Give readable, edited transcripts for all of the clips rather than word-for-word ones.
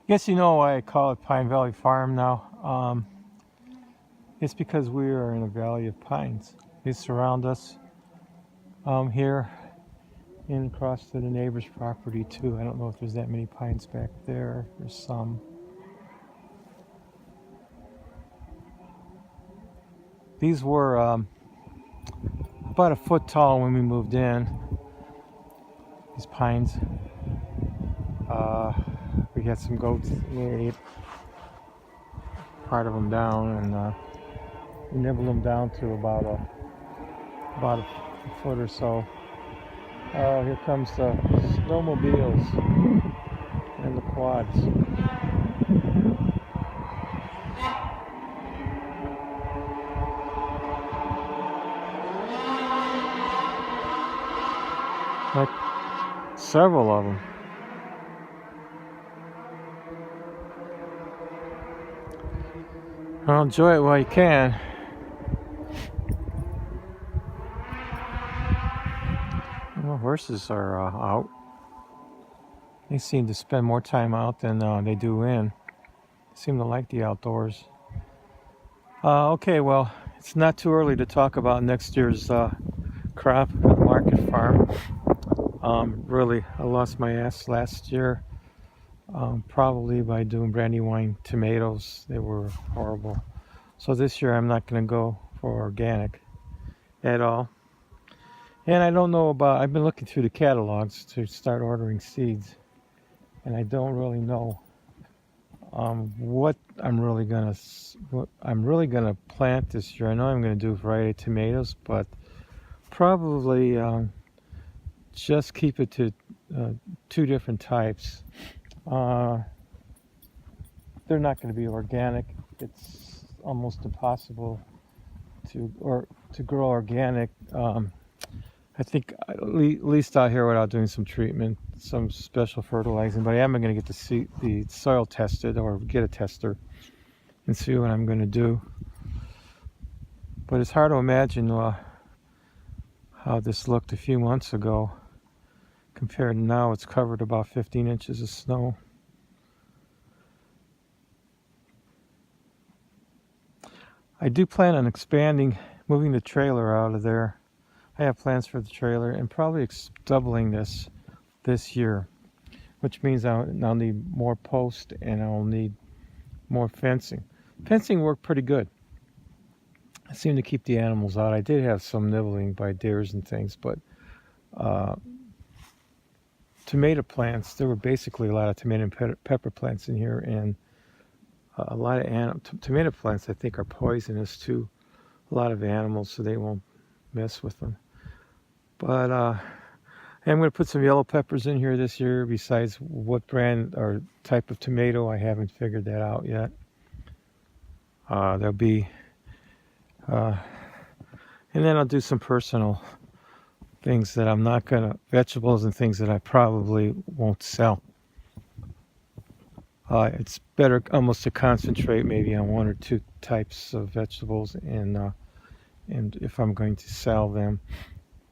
Guess you know why I call it Pine Valley Farm now. It's because we are in a valley of pines. They surround us here and across to the neighbor's property too. I don't know if there's that many pines back there. There's some. These were about a foot tall when we moved in. These pines. We had some goats. They ate part of them down, and we nibbled them down to about a foot or so. Here comes the snowmobiles and the quads. Like several of them. Well, enjoy it while you can. Well, horses are out. They seem to spend more time out than they do in. They seem to like the outdoors. Okay, well, it's not too early to talk about next year's crop for the market farm. Really, I lost my ass last year, probably by doing brandywine tomatoes. They were horrible. So this year I'm not going to go for organic at all. And I don't know about, I've been looking through the catalogs to start ordering seeds, and I don't really know what I'm really gonna plant this year. I know I'm gonna do a variety of tomatoes, but probably just keep it to two different types. They're not going to be organic. It's almost impossible to grow organic. I think at least out here without doing some treatment, some special fertilizing. But I am going to get the soil tested, or get a tester and see what I'm going to do. But it's hard to imagine how this looked a few months ago compared to now. It's covered about 15 inches of snow. I do plan on moving the trailer out of there. I have plans for the trailer and probably doubling this year, which means I'll need more posts and I'll need more fencing. Fencing worked pretty good. I seemed to keep the animals out. I did have some nibbling by deers and things, but tomato plants, there were basically a lot of tomato and pepper plants in here, and a lot of tomato plants I think are poisonous to a lot of animals, so they won't mess with them. But I'm going to put some yellow peppers in here this year, besides what brand or type of tomato. I haven't figured that out yet. There'll be, and then I'll do some personal things that I'm not going to, vegetables and things that I probably won't sell. It's better almost to concentrate maybe on one or two types of vegetables, and if I'm going to sell them,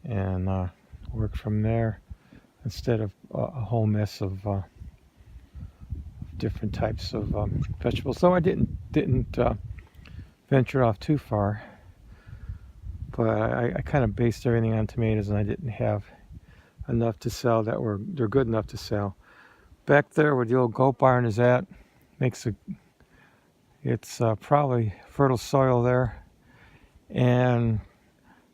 and work from there instead of a whole mess of different types of vegetables. So I didn't venture off too far, but I kind of based everything on tomatoes, and I didn't have enough to sell they're good enough to sell. Back there where the old goat barn is at, it's probably fertile soil there, and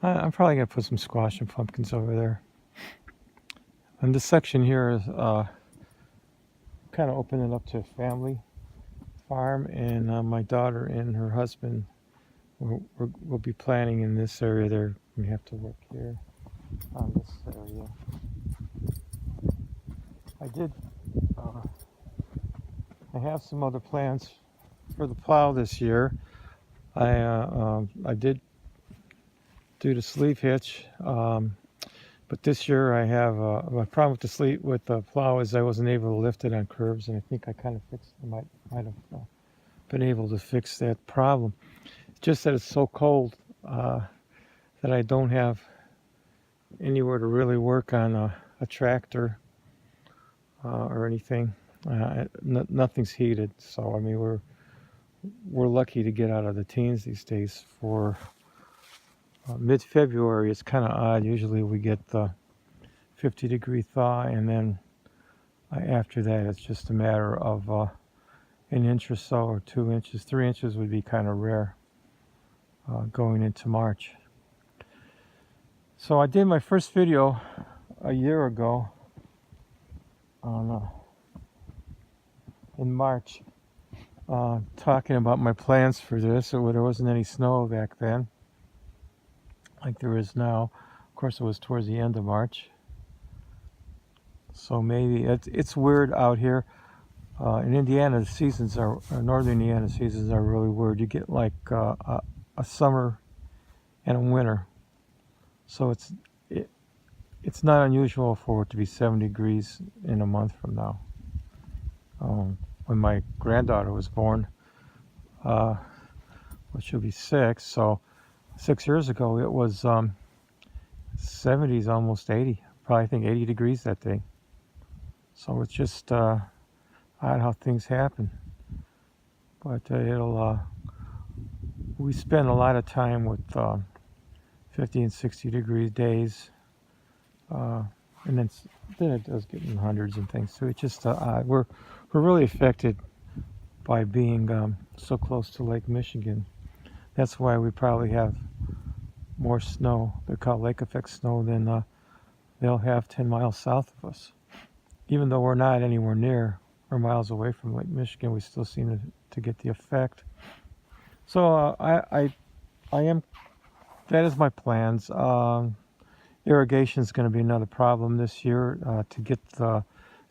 I'm probably going to put some squash and pumpkins over there. And this section here is kind of opening up to a family farm, and my daughter and her husband will be planting in this area there. We have to work here on this area. I have some other plans for the plow this year. I did do the sleeve hitch, but this year I have my problem with the plow is I wasn't able to lift it on curves, and I think I kind of might have been able to fix that problem. It's just that it's so cold that I don't have anywhere to really work on a tractor or anything. Nothing's heated, so I mean we're lucky to get out of the teens these days. For mid-February, it's kind of odd. Usually we get the 50-degree thaw, and then after that, it's just a matter of an inch or so, or 2 inches. 3 inches would be kind of rare going into March. So I did my first video a year ago on in March, talking about my plans for this. There wasn't any snow back then like there is now. Of course, it was towards the end of March, so maybe it's weird out here in Indiana. The seasons are northern Indiana seasons are really weird. You get like a summer and a winter, so it's not unusual for it to be 70 degrees in a month from now. When my granddaughter was born, well, she'll be 6, so 6 years ago it was 70s, almost 80, probably I think 80 degrees that day. So it's just odd how things happen. But we spend a lot of time with 50 and 60 degree days, and then it does get in hundreds and things. So it's just we're really affected by being so close to Lake Michigan. That's why we probably have more snow. They call it lake effect snow than they'll have 10 miles south of us. Even though we're not anywhere near or miles away from Lake Michigan, we still seem to get the effect. So I am. That is my plans. Irrigation is going to be another problem this year to get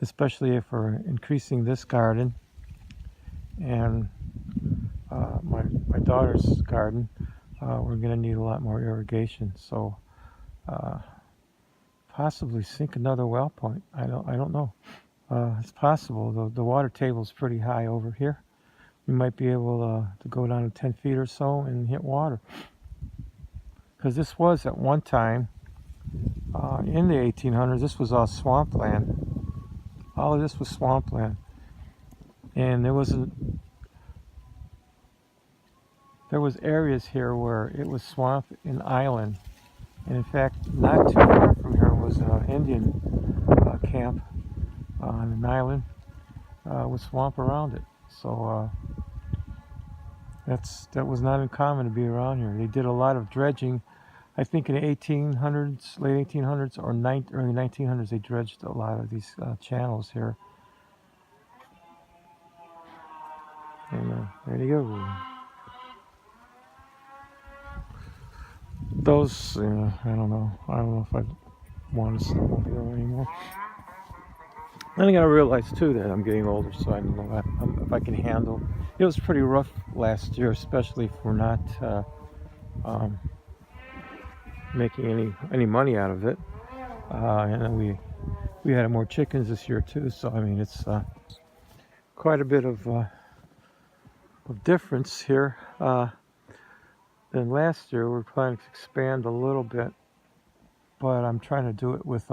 especially if we're increasing this garden and my daughter's garden. We're going to need a lot more irrigation. So possibly sink another well point. I don't know. It's possible. The water table is pretty high over here. We might be able to go down to 10 feet or so and hit water. Because this was at one time, in the 1800s, this was all swampland. All of this was swampland. And there was areas here where it was swamp and island. And in fact, not too far from here was an Indian camp on an island with swamp around it. So that was not uncommon to be around here. They did a lot of dredging. I think in the 1800s, late 1800s or early 1900s, they dredged a lot of these channels here. And there you go. Those, I don't know. I don't know if I want to snowmobile anymore. Then I gotta realize too that I'm getting older, so I don't know if I can handle. It was pretty rough last year, especially if we're not making any money out of it. And then we had more chickens this year too, so I mean it's quite a bit of difference here. Than last year. We're planning to expand a little bit, but I'm trying to do it with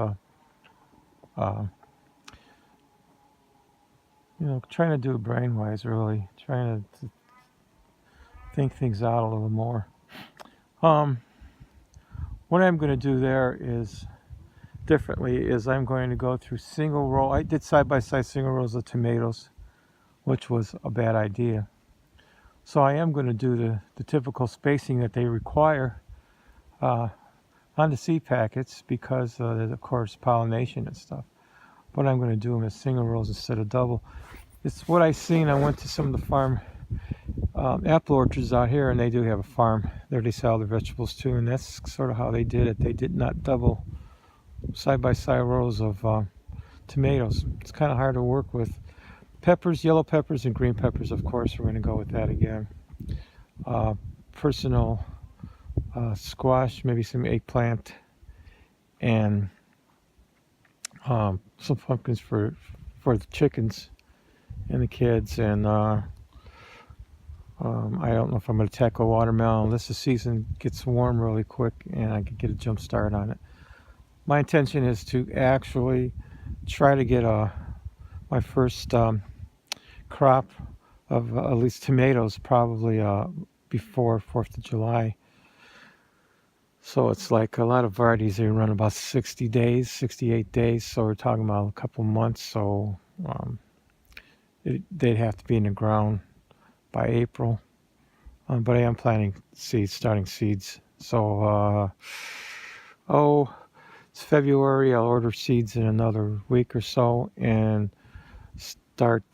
trying to do it brain-wise, really. Trying to think things out a little more. What I'm going to do there is differently is I'm going to go through single row. I did side-by-side single rows of tomatoes, which was a bad idea. So I am going to do the typical spacing that they require on the seed packets because there's, of course, pollination and stuff. But I'm going to do them as single rows instead of double. It's what I've seen. I went to some of the farm apple orchards out here, and they do have a farm. There they sell their vegetables too, and that's sort of how they did it. They did not double side-by-side rows of tomatoes. It's kind of hard to work with. Peppers, yellow peppers and green peppers, of course, we're going to go with that again. Personal squash, maybe some eggplant, and some pumpkins for the chickens and the kids. And I don't know if I'm going to tackle watermelon unless the season gets warm really quick and I can get a jump start on it. My intention is to actually try to get a my first crop of at least tomatoes, probably before 4th of July. So it's like a lot of varieties, they run about 60 days, 68 days. So we're talking about a couple months. So they'd have to be in the ground by April. But I am planting seeds, starting seeds. So, it's February. I'll order seeds in another week or so and start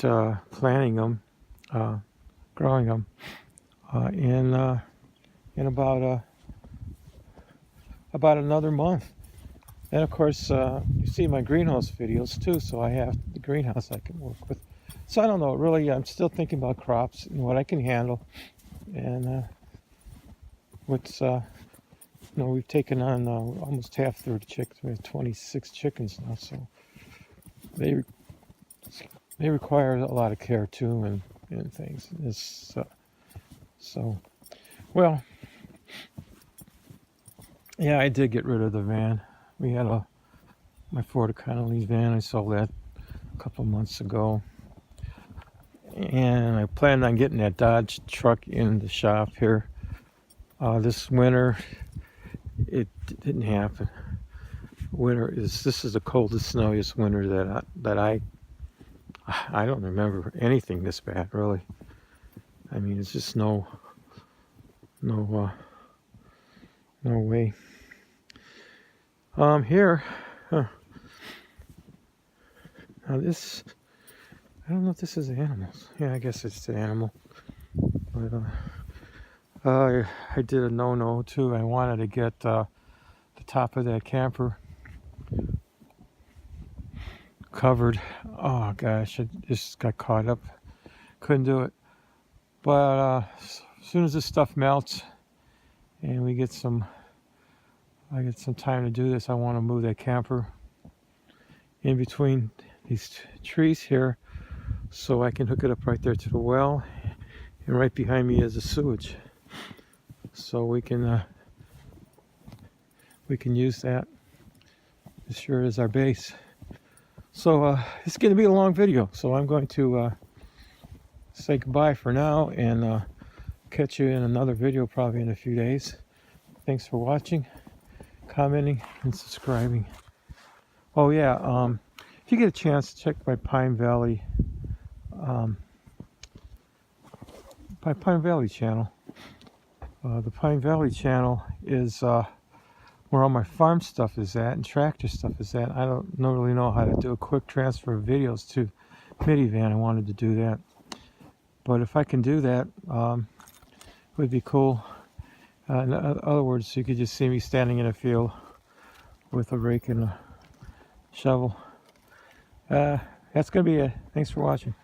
planting them, growing them in about another month. And of course, you see my greenhouse videos too, so I have the greenhouse I can work with. So I don't know, really, I'm still thinking about crops and what I can handle. And what's, we've taken on almost half the chickens. We have 26 chickens now, so they require a lot of care too, and things. So, well, yeah, I did get rid of the van. We had my Ford Econoline van. I sold that a couple months ago. And I planned on getting that Dodge truck in the shop here this winter. It didn't happen. This is the coldest, snowiest winter that I don't remember anything this bad, really. I mean, it's just no way. Here, now this, I don't know if this is animals. Yeah, I guess it's an animal. But I did a no-no too. I wanted to get the top of that camper covered. Oh gosh, I just got caught up. Couldn't do it. But as soon as this stuff melts and I get some time to do this, I want to move that camper in between these trees here so I can hook it up right there to the well, and right behind me is the sewage, so we can use that as sure as our base. So it's going to be a long video, so I'm going to say goodbye for now, and catch you in another video probably in a few days. Thanks for watching, commenting, and subscribing. Oh yeah, if you get a chance, check my Pine Valley channel. The Pine Valley channel is where all my farm stuff is at and tractor stuff is at. I don't really know how to do a quick transfer of videos to Minivan. I wanted to do that, but if I can do that, it would be cool. In other words, you could just see me standing in a field with a rake and a shovel. That's going to be it. Thanks for watching.